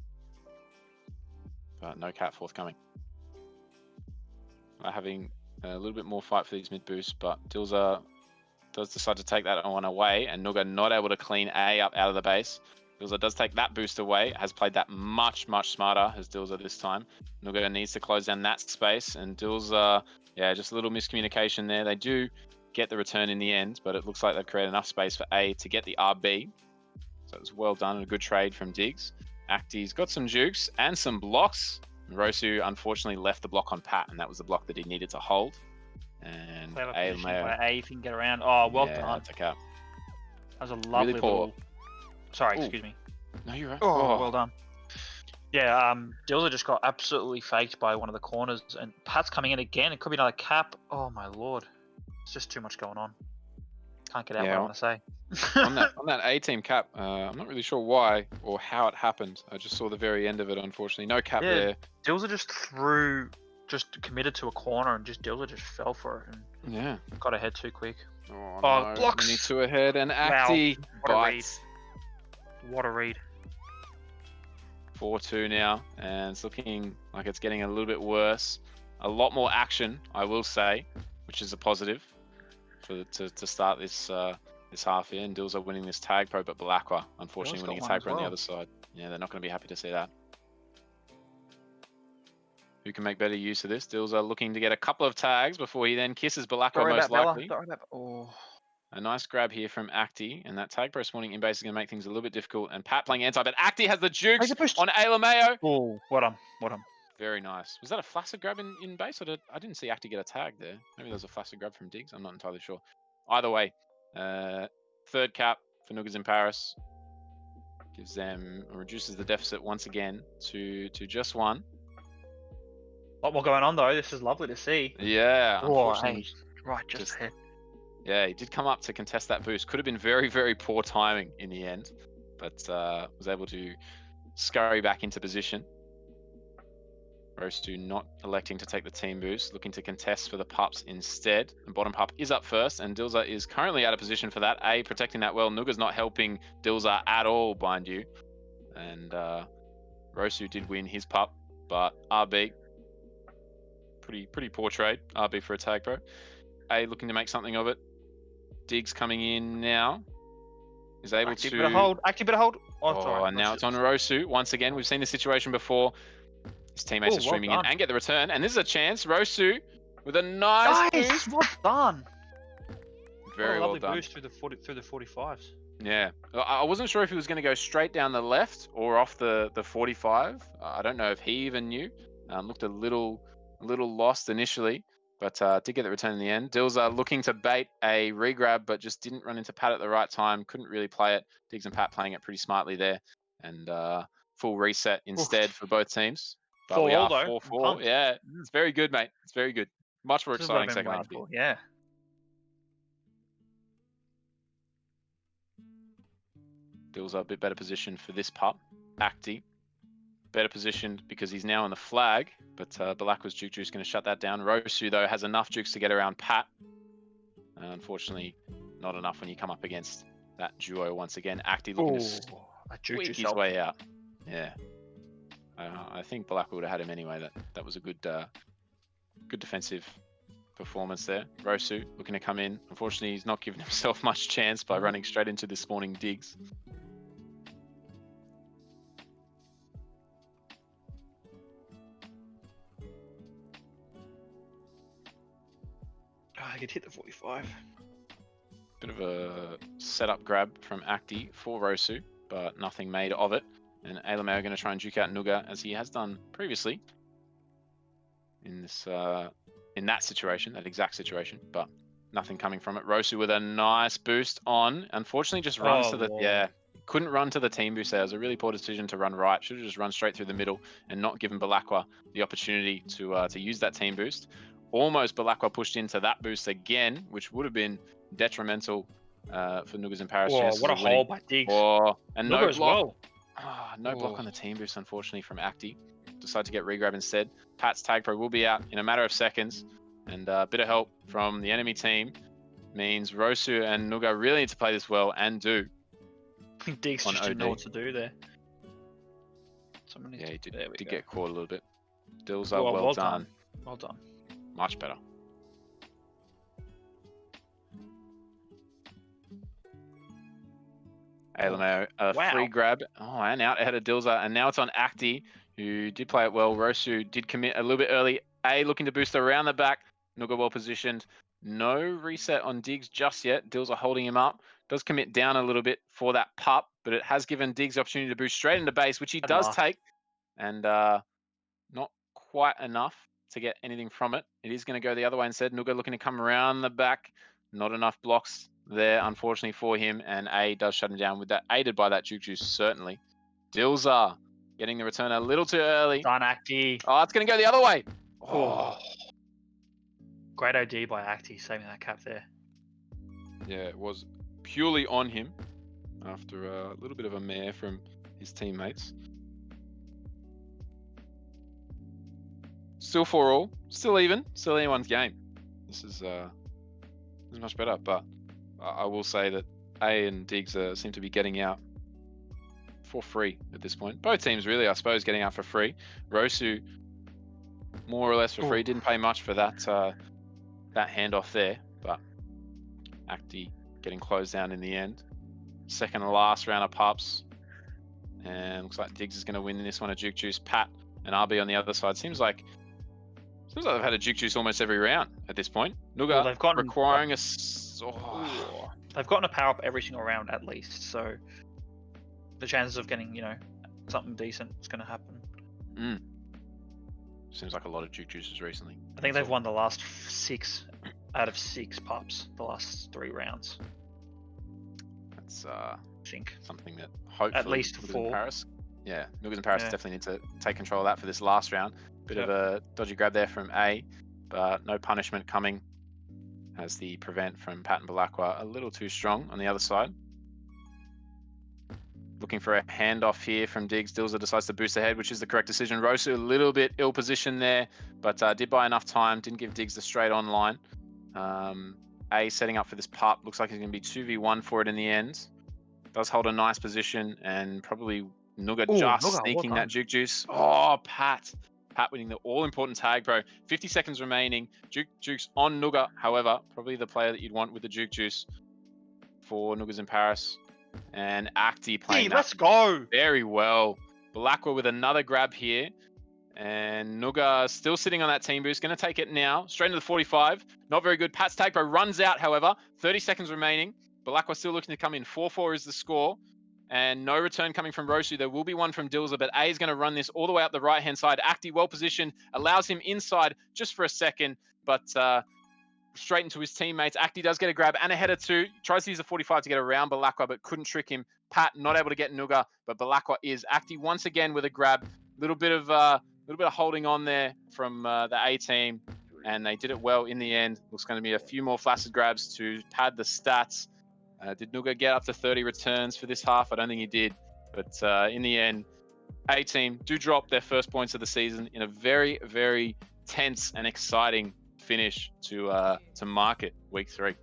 but no cap forthcoming. Having a little bit more fight for these mid boosts, but Dilzer does decide to take that one away, and Nooga not able to clean A up out of the base. Dilzer does take that boost away, has played that much smarter as Dilzer this time. Nooga needs to close down that space, and Dilzer, yeah, just a little miscommunication there. They do get the return in the end, but it looks like they've created enough space for A to get the RB. So it was well done and a good trade from Diggs. Acti's got some jukes and some blocks. Rosu unfortunately left the block on Pat, and that was the block that he needed to hold. And Clever A positioning by A if he can get around. Oh, well yeah, done. that's a cap. That was a lovely Really poor. little... Sorry, Ooh. excuse me. No, you're right. Oh, well done. Yeah, Dilzer just got absolutely faked by one of the corners, and Pat's coming in again. It could be another cap. Oh my lord, it's just too much going on. Can't get out Yeah, what I want to say. on that A team cap, I'm not really sure why or how it happened. I just saw the very end of it, unfortunately. No cap Yeah. there. Dilzer just committed to a corner, and Dilzer just fell for it and Yeah. got ahead too quick. Oh, Oh, no. blocks. Only 2 ahead, and Acti What a read. bites. What a read. 4-2 now, and it's looking like it's getting a little bit worse. A lot more action, I will say, which is a positive to start this this half here. And Dilzer winning this tag pro, but Balakwa unfortunately Diller's winning a got tag one pro as on the well. other side. Yeah, they're not going to be happy to see that. Who can make better use of this? Dilzer looking to get a couple of tags before he then kisses Balakwa Sorry most about Bella. likely. Sorry about... Oh. A nice grab here from Acti, and that tag pro spawning in base is going to make things a little bit difficult. And Pat playing anti, but Acti has the jukes Take the push. on Alameo. Oh, what on. Very nice. Was that a flaccid grab in base, or I didn't see Acti get a tag there? Maybe there was a flaccid grab from Diggs. I'm not entirely sure. Either way, 3rd cap for Noogas in Paris gives them reduces the deficit once again to just 1. A lot more going on though. This is lovely to see. Yeah, Oh, unfortunately, hey. Right, just ahead. yeah, he did come up to contest that boost. Could have been very poor timing in the end, but was able to scurry back into position. Rostu not electing to take the team boost, looking to contest for the pups instead. And bottom pup is up first, and Dilzer is currently out of position for that. A, protecting that well. Nooga's not helping Dilzer at all, mind you. And Rosu did win his pup, but RB, pretty poor trade. RB for a tag pro. A looking to make something of it. Diggs coming in now. Is able Active to... bit of hold. Active bit of hold. Oh, it's Oh, alright. and now it's on Rosu. Once again, we've seen this situation before. His teammates Oh, are streaming well in done. and get the return. And this is a chance. Rosu with a nice boost. Well done. Very what a well lovely done. boost through the 45s. Yeah. I wasn't sure if he was going to go straight down the left or off the 45. I don't know if he even knew. Looked a little lost initially, but did get the return in the end. Dilzer looking to bait a regrab, but just didn't run into Pat at the right time. Couldn't really play it. Diggs and Pat playing it pretty smartly there. And full reset instead for both teams. But we are 4-4. Yeah, it's very good, mate. It's very good. Much more exciting second half here. Yeah. Dilzer a bit better position for this pup. Acti better positioned because he's now on the flag, but Balakwa's juke is going to shut that down. Rosu, though, has enough jukes to get around Pat. Unfortunately, not enough when you come up against that duo once again. Acti looking to squeak his way out. Yeah. I think Balakwa would have had him anyway. That was a good defensive performance there. Rosu looking to come in. Unfortunately, he's not giving himself much chance by running straight into this spawning digs. I could hit the 45. Bit of a setup grab from Acti for Rosu, but nothing made of it. And Alameo are going to try and duke out Nooga as he has done previously in this in that situation, that exact situation, but nothing coming from it. Rosu with a nice boost on. Unfortunately, just runs to the couldn't run to the team boost there. It was a really poor decision to run right. Should have just run straight through the middle and not given Balakwa the opportunity to use that team boost. Almost Balakwa pushed into that boost again, which would have been detrimental for Noogas and Paris. Whoa, what a hole by Diggs. And Nooga no as block. well. No block on the team boost, unfortunately, from Acti. Decide to get regrab instead. Pat's tag pro will be out in a matter of seconds, and a bit of help from the enemy team means Rosu and Nooga really need to play this well and do. Diggs just didn't know what to do there. Yeah, he did get caught a little bit. Dills are well well done. done. Well done. Much better. Alameo, free grab. Oh, and out ahead of Dilza. And now it's on Acti, who did play it well. Rosu did commit a little bit early. Looking to boost around the back. Nooga well positioned. No reset on Diggs just yet. Dilza holding him up. Does commit down a little bit for that pup, but it has given Diggs the opportunity to boost straight into base, which he does take. And not quite enough to get anything from it. It is going to go the other way instead. Nooga looking to come around the back. Not enough blocks there, unfortunately, for him. And A does shut him down with that, aided by that juke juice, certainly. Dilza getting the return a little too early. Done, Acti. Oh, it's going to go the other way. Oh. Great OD by Acti, saving that cap there. Yeah, it was purely on him after a little bit of a mare from his teammates. Still 4-all, still even, still anyone's game. This is much better, but I will say that A and Diggs seem to be getting out for free at this point. Both teams really, I suppose, getting out for free. Rosu, more or less for free, didn't pay much for that that handoff there, but Acti getting closed down in the end. Second and last round of pups, and looks like Diggs is going to win this one. A juke juice, Pat and RB on the other side. Seems like they've had a juke juice almost every round at this point. Nooga they've gotten requiring they've gotten a power up every single round at least, so the chances of getting something decent is going to happen. Seems like a lot of juke juices recently. I think they've won the last 6 out of 6 pups the last 3 rounds. That's I think something that hopefully at least Noogas 4. and Paris. Yeah, Noogas and Paris definitely need to take control of that for this last round. Bit of a dodgy grab there from A, but no punishment coming as the prevent from Pat and Balakwa a little too strong on the other side. Looking for a handoff here from Diggs. Dilza decides to boost ahead, which is the correct decision. Rosu a little bit ill positioned there, but did buy enough time. Didn't give Diggs the straight on line. A setting up for this pup. Looks like he's going to be 2v1 for it in the end. Does hold a nice position, and probably Nooga sneaking that juke juice. Oh, Pat winning the all-important tag pro. 50 seconds remaining. Juke's on Nooga, however, probably the player that you'd want with the juke juice for Noogas in Paris. And Acti playing let's go very well. Balakwa with another grab here. And Nooga still sitting on that team boost. Going to take it now. Straight into the 45. Not very good. Pat's tag pro runs out, however. 30 seconds remaining. Balakwa still looking to come in. 4-4 is the score. And no return coming from Rosu. There will be one from Dilza, but A is going to run this all the way up the right-hand side. Acti well positioned. Allows him inside just for a second, but straight into his teammates. Acti does get a grab and a header too. Tries to use the 45 to get around Balakwa, but couldn't trick him. Pat not able to get Nooga, but Balakwa is. Acti once again with a grab. Little bit of holding on there from the A team, and they did it well in the end. Looks going to be a few more flaccid grabs to pad the stats. Did Nooga get up to 30 returns for this half? I don't think he did, but in the end, A team do drop their first points of the season in a very, very tense and exciting finish to Market week 3.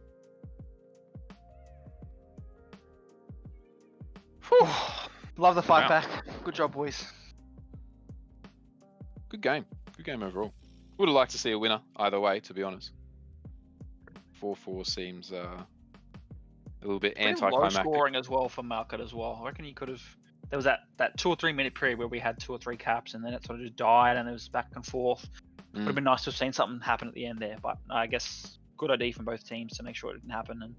Love the 5-pack. Good job, boys. game. Good game overall. Would have liked to see a winner either way, to be honest. 4-4 seems a little bit Pretty low anticlimactic. scoring as well for Market as well. I reckon he could have. There was that 2 or 3 minute period where we had 2 or 3 caps, and then it sort of just died, and it was back and forth. Would have been nice to have seen something happen at the end there, but I guess good idea from both teams to make sure it didn't happen. And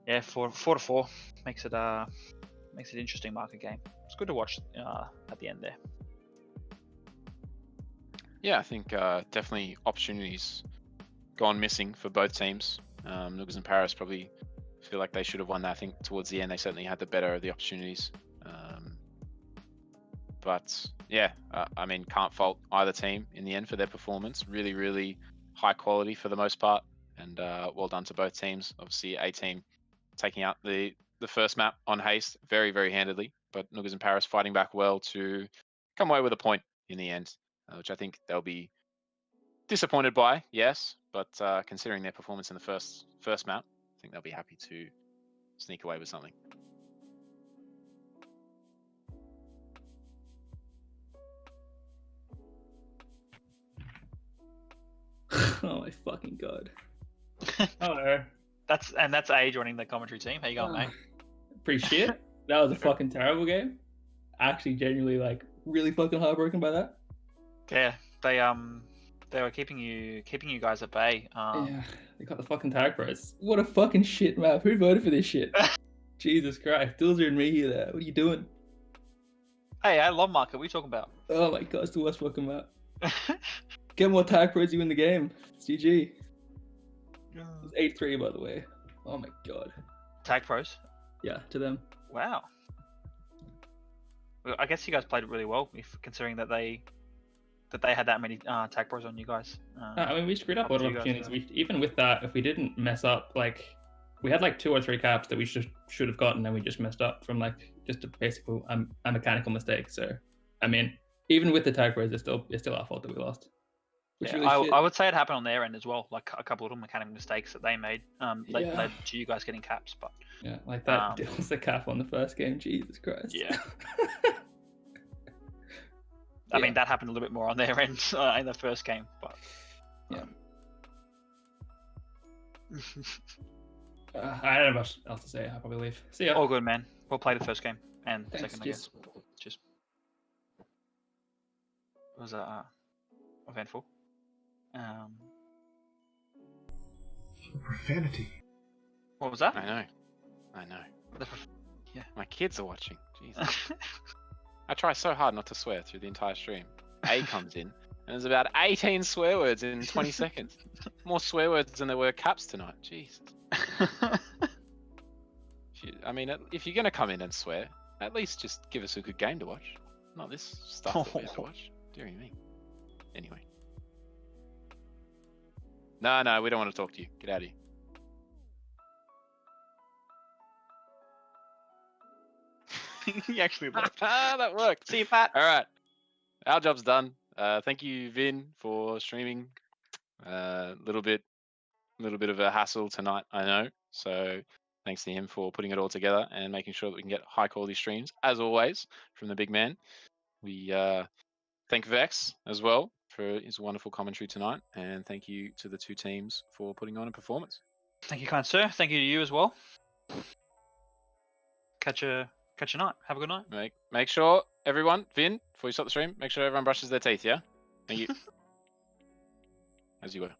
yeah, 4-4 makes it an interesting Market game. It's good to watch at the end there. Yeah, I think definitely opportunities gone missing for both teams. Noogas and Paris probably feel like they should have won that. I think towards the end they certainly had the better of the opportunities. But yeah, I mean, can't fault either team in the end for their performance. Really, really high quality for the most part, and well done to both teams. Obviously, a team taking out the first map on Haste very, very handedly, but Noogas and Paris fighting back well to come away with a point in the end, which I think they'll be disappointed by, yes, but considering their performance in the first map, I think they'll be happy to sneak away with something. Oh my fucking god. Oh, that's A joining the commentary team. How you going, mate? Pretty shit. That was a fucking terrible game. Actually, genuinely, like, really fucking heartbroken by that. Yeah, they were keeping you guys at bay. Yeah, they got the fucking tag prize. What a fucking shit map. Who voted for this shit? Jesus Christ, Dilzer and me here there. What are you doing? Hey, I love Market. What are you talking about? Oh my god, it's the worst fucking map. Get more tag pros, you win the game. It's GG. It was 8-3, by the way. Oh my god. Tag pros? Yeah, to them. Wow. Well, I guess you guys played it really well, if considering that they had that many tag pros on you guys. I mean, we screwed up a lot of opportunities. Even with that, if we didn't mess up, like, we had like 2 or 3 caps that we should have gotten, and we just messed up from like just a basic a mechanical mistake. So, I mean, even with the tag pros, it's still our fault that we lost. Yeah, really I would say it happened on their end as well. Like a couple of little mechanical mistakes that they made led to you guys getting caps. But yeah, like that was the cap on the first game. Jesus Christ. Yeah. I mean, that happened a little bit more on their end in the first game, but yeah. I don't have much else to say. I'll probably leave. See ya. All good, man. We'll play the first game and the Thanks, second, I guess. Cheers. It was eventful. Profanity. What was that? I know. Yeah. My kids are watching. Jesus. I try so hard not to swear through the entire stream. A comes in, and there's about 18 swear words in 20 seconds. More swear words than there were caps tonight. Jeez. I mean, if you're going to come in and swear, at least just give us a good game to watch. Not this stuff that we have to watch. Dearie me. Anyway. No, we don't want to talk to you. Get out of here. He actually left. That worked. See you, Pat. All right. Our job's done. Thank you, Vin, for streaming. Little bit of a hassle tonight, I know. So thanks to him for putting it all together and making sure that we can get high quality streams, as always, from the big man. We thank Vex as well for his wonderful commentary tonight, and thank you to the 2 teams for putting on a performance. Thank you, kind sir. Thank you to you as well. Catch a night. Have a good night. Make sure everyone, Vin, before you stop the stream, make sure everyone brushes their teeth, yeah? Thank you. As you were.